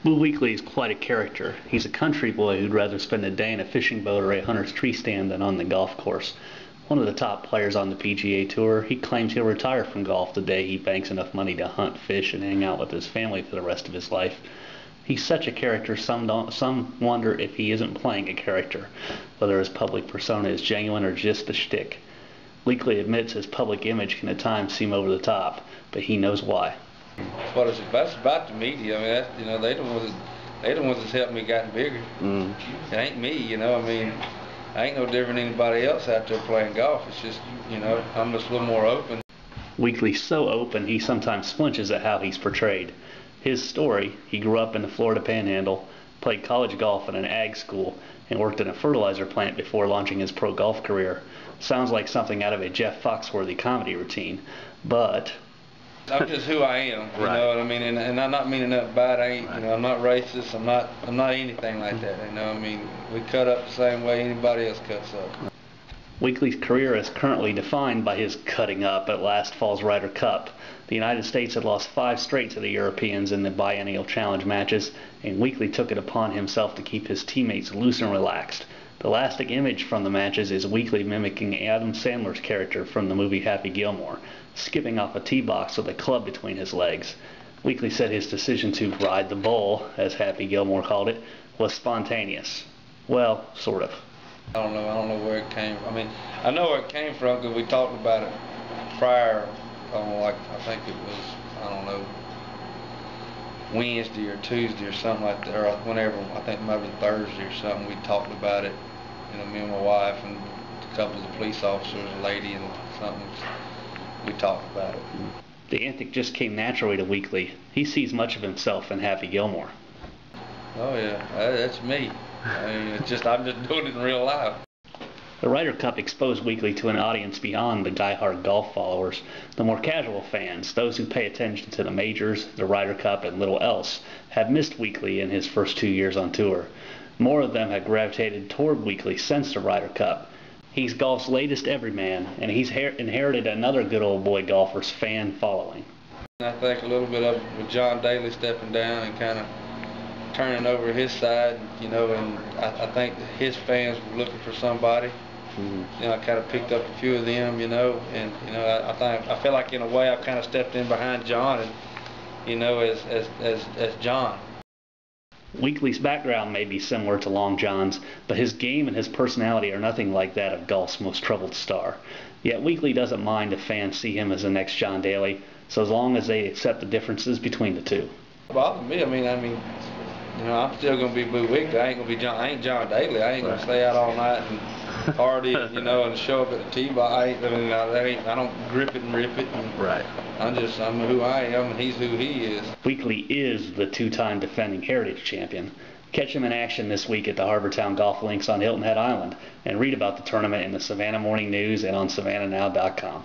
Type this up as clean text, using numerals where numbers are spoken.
Lou Weekley is quite a character. He's a country boy who'd rather spend a day in a fishing boat or a hunter's tree stand than on the golf course. One of the top players on the PGA Tour, he claims he'll retire from golf the day he banks enough money to hunt, fish, and hang out with his family for the rest of his life. He's such a character, some wonder if he isn't playing a character, whether his public persona is genuine or just a shtick. Weekley admits his public image can at times seem over the top, but he knows why. That's about the media. I mean, that's, they the ones that's helped me gotten bigger. It ain't me, I mean, I ain't no different than anybody else out there playing golf. It's just, I'm just a little more open. Weekley's so open, he sometimes flinches at how he's portrayed. His story: he grew up in the Florida Panhandle, played college golf at an ag school, and worked in a fertilizer plant before launching his pro golf career. Sounds like something out of a Jeff Foxworthy comedy routine, but I'm just who I am, you know what I mean, and I'm not meaning nothing bad. I ain't, I'm not racist. I'm not anything like that. I mean, we cut up the same way anybody else cuts up. Weekley's career is currently defined by his cutting up at last fall's Ryder Cup. The United States had lost 5 straight to the Europeans in the biennial challenge matches, and Weekley took it upon himself to keep his teammates loose and relaxed. The lasting image from the matches is Weekley mimicking Adam Sandler's character from the movie Happy Gilmore, skipping off a tee box with a club between his legs. Weekley said his decision to ride the bull, as Happy Gilmore called it, was spontaneous. Well, sort of. I don't know where it came from. I mean, I know where it came from because we talked about it prior, I think it was, I don't know, Wednesday or Tuesday or something like that, or whenever, I think maybe Thursday or something, we talked about it, me and my wife and a couple of the police officers, a lady and something, we talked about it. The antic just came naturally to Weekley. He sees much of himself in Happy Gilmore. Oh yeah, that's me. I mean, I'm just doing it in real life. The Ryder Cup exposed Weekley to an audience beyond the die-hard golf followers. The more casual fans, those who pay attention to the majors, the Ryder Cup, and little else, have missed Weekley in his first 2 years on tour. More of them have gravitated toward Weekley since the Ryder Cup. He's golf's latest everyman, and he's inherited another good old boy golfer's fan following. I think a little bit of it with John Daly stepping down and kind of turning over his side, and I think his fans were looking for somebody. I kind of picked up a few of them, and I feel like in a way I've kind of stepped in behind John, and as John. Weekley's background may be similar to Long John's, but his game and his personality are nothing like that of golf's most troubled star. Yet Weekley doesn't mind if fans see him as the next John Daly, so as long as they accept the differences between the two. It bothers me. I mean, I'm still gonna be Boo Weekley. I ain't John Daly. I ain't gonna stay out all night and party, and show up at the tee box. I don't grip it and rip it. I'm who I am, and he's who he is. Weekley is the 2-time defending Heritage champion. Catch him in action this week at the Harbortown Golf Links on Hilton Head Island, and read about the tournament in the Savannah Morning News and on SavannahNow.com.